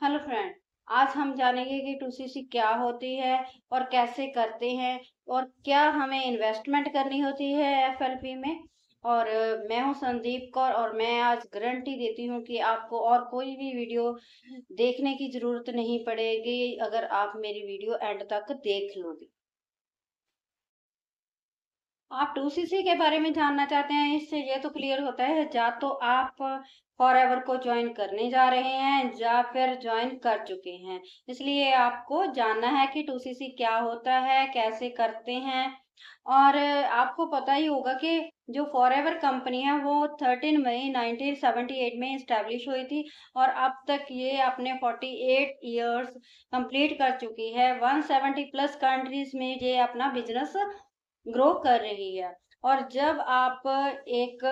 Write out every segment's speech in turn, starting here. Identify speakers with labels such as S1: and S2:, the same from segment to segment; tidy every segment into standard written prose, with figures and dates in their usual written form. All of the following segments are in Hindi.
S1: Hello friend. आज हम जानेंगे कि टूसीसी क्या होती है और कैसे करते हैं और क्या हमें इन्वेस्टमेंट करनी होती है एफएलपी में। और मैं हूं संदीप कौर और मैं आज गारंटी देती हूं कि आपको और कोई भी वीडियो देखने की जरूरत नहीं पड़ेगी अगर आप मेरी वीडियो एंड तक देख लोगे। आप टूसीसी के बारे में जानना चाहते हैं, इससे ये तो क्लियर होता है या तो आप फॉरएवर को ज्वाइन करने जा रहे हैं या फिर ज्वाइन कर चुके हैं। इसलिए आपको जानना है कि टूसीसी क्या होता है, कैसे करते हैं। और आपको पता ही होगा कि जो फॉरएवर कंपनी है वो 13 मई 1978 में इस्टेब्लिश हुई थी और अब तक ये अपने 48 ईयर्स कंप्लीट कर चुकी है। 170 प्लस कंट्रीज में ये अपना बिजनेस ग्रो कर रही है। और जब आप एक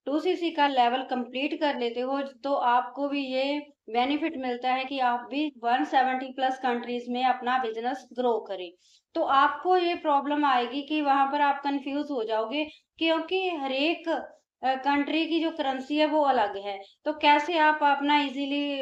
S1: 2सीसी का लेवल कंप्लीट कर लेते हो तो आपको भी ये बेनिफिट मिलता है कि आप भी 170 प्लस कंट्रीज में अपना बिजनेस ग्रो करें। तो आपको ये प्रॉब्लम आएगी कि वहां पर आप कंफ्यूज हो जाओगे क्योंकि हर एक कंट्री की जो करेंसी है वो अलग है। तो कैसे आप अपना इजीली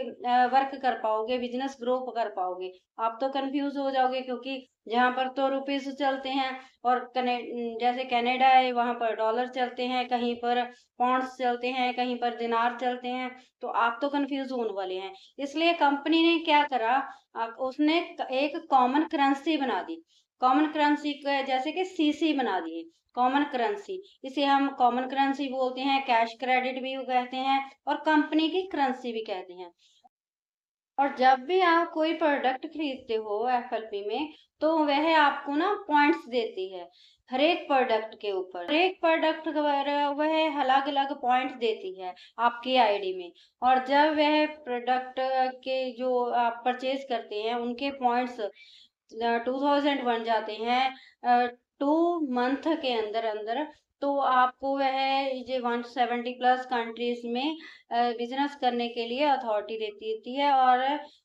S1: वर्क कर पाओगे, बिजनेस ग्रो कर पाओगे? आप तो कंफ्यूज हो जाओगे क्योंकि जहाँ पर तो रुपीज चलते हैं और जैसे कनाडा है वहां पर डॉलर चलते हैं, कहीं पर पॉन्ड्स चलते हैं, कहीं पर दिनार चलते हैं। तो आप तो कंफ्यूज होने वाले हैं। इसलिए कंपनी ने क्या करा, उसने एक कॉमन करेंसी बना दी। कॉमन करेंसी जैसे कि सीसी बना दिए, कॉमन करेंसी। इसे हम कॉमन करेंसी बोलते हैं, कैश क्रेडिट भी कहते हैं और कंपनी की करेंसी भी कहते हैं। और जब भी आप कोई प्रोडक्ट खरीदते हो एफएलपी में तो वह आपको ना पॉइंट्स देती है हर एक प्रोडक्ट के ऊपर। हर एक प्रोडक्ट वह अलग अलग पॉइंट्स देती है आपकी आईडी में। और जब वह प्रोडक्ट के जो आप परचेज करते हैं उनके पॉइंट्स 2000 बन जाते हैं 2 मंथ के अंदर अंदर, तो आपको वह ये 170 प्लस कंट्रीज में बिजनेस करने के लिए अथॉरिटी देती है और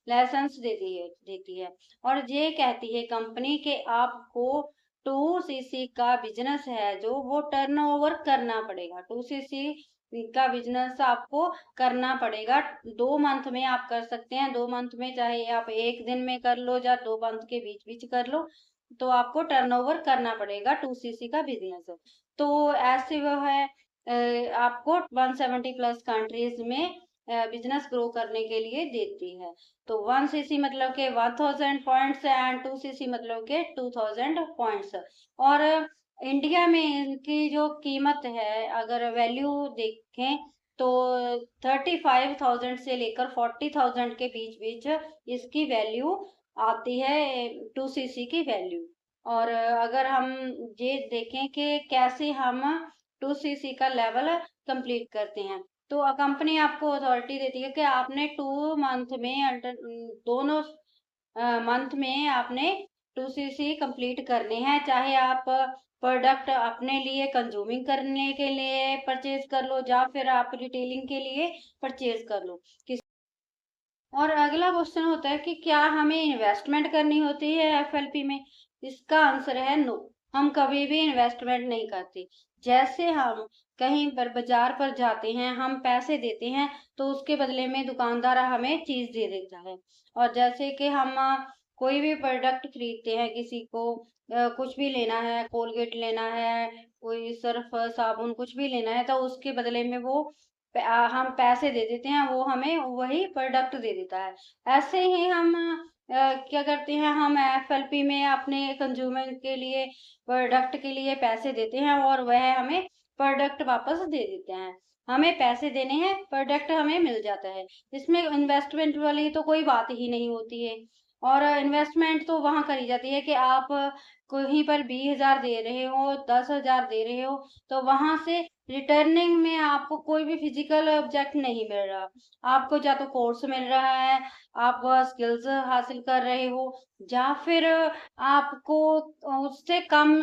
S1: लाइसेंस देती है। और ये कहती है कंपनी के आपको 2सीसी का बिजनेस है जो वो टर्नओवर करना पड़ेगा। 2सीसी का बिजनेस आपको करना पड़ेगा। 2 मंथ में आप कर सकते हैं, 2 मंथ में चाहे आप एक दिन में कर लो या 2 मंथ के बीच बीच कर लो, तो आपको टर्नओवर करना पड़ेगा 2सीसी का बिजनेस। तो ऐसे वो है आपको 170 प्लस कंट्रीज में बिजनेस ग्रो करने के लिए देती है। तो 1सीसी मतलब के 1000 पॉइंट्स एंड 2सीसी मतलब के 2000 पॉइंट्स। और इंडिया में इनकी जो कीमत है अगर वैल्यू देखें तो 35,000 से लेकर 40,000 के बीच बीच इसकी वैल्यू आती है, 2सीसी की वैल्यू। और अगर हम ये देखें कि कैसे हम 2सीसी का लेवल कंप्लीट करते हैं, तो कंपनी आपको अथॉरिटी देती है कि आपने 2 मंथ में दोनों मंथ में आपने 2सीसी कंप्लीट करने हैं। चाहे आप प्रोडक्ट अपने लिए कंज्यूमिंग करने के लिए परचेज कर लो या फिर आप रिटेलिंग के लिए परचेज कर लो। और अगला क्वेश्चन होता है कि क्या हमें इन्वेस्टमेंट करनी होती है एफएलपी में? इसका आंसर है नो। हम कभी भी इन्वेस्टमेंट नहीं करते। जैसे हम कहीं पर बाजार पर जाते हैं, हम पैसे देते हैं तो उसके बदले में दुकानदार हमें चीज दे देता है। और जैसे कि हम कोई भी प्रोडक्ट खरीदते हैं, किसी को कुछ भी लेना है, कोलगेट लेना है, कोई सर्फ साबुन कुछ भी लेना है, तो उसके बदले में वो हम पैसे दे देते हैं, वो हमें वही प्रोडक्ट दे देता है। ऐसे ही हम क्या करते हैं, हम एफएलपी में अपने कंज्यूमर के लिए प्रोडक्ट के लिए पैसे देते हैं और वह हमें प्रोडक्ट वापस दे देते हैं। हमें पैसे देने हैं, प्रोडक्ट हमें मिल जाता है। इसमें इन्वेस्टमेंट वाली तो कोई बात ही नहीं होती है। और इन्वेस्टमेंट तो वहां करी जाती है कि आप कहीं पर 20,000 दे रहे हो, 10,000 दे रहे हो, तो वहां से रिटर्निंग में आपको कोई भी फिजिकल ऑब्जेक्ट नहीं मिल रहा। आपको या तो कोर्स मिल रहा है, आप स्किल्स हासिल कर रहे हो, या फिर आपको उससे कम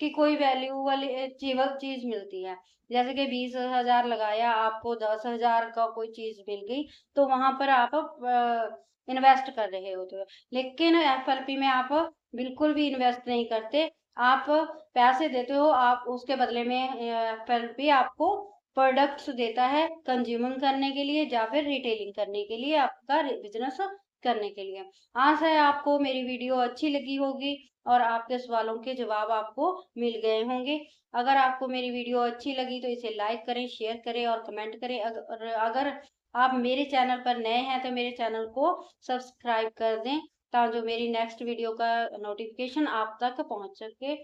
S1: की कोई वैल्यू वाली चीज मिलती है। जैसे कि 20,000 लगाया, आपको 10,000 का कोई चीज मिल गई, तो वहां पर आप इन्वेस्ट कर रहे होते हो। लेकिन एफएलपी में आप बिल्कुल भी इन्वेस्ट नहीं करते। आप पैसे देते हो, आप उसके बदले में एफएलपी आपको प्रोडक्ट्स देता है कंज्यूमिंग करने के लिए या फिर रिटेलिंग करने के लिए, आपका बिजनेस करने के लिए। आशा है आपको मेरी वीडियो अच्छी लगी होगी और आपके सवालों के जवाब आपको मिल गए होंगे। अगर आपको मेरी वीडियो अच्छी लगी तो इसे लाइक करें, शेयर करें और कमेंट करें। अगर आप मेरे चैनल पर नए हैं तो मेरे चैनल को सब्सक्राइब कर दें, ताकि जो मेरी नेक्स्ट वीडियो का नोटिफिकेशन आप तक पहुंच सके।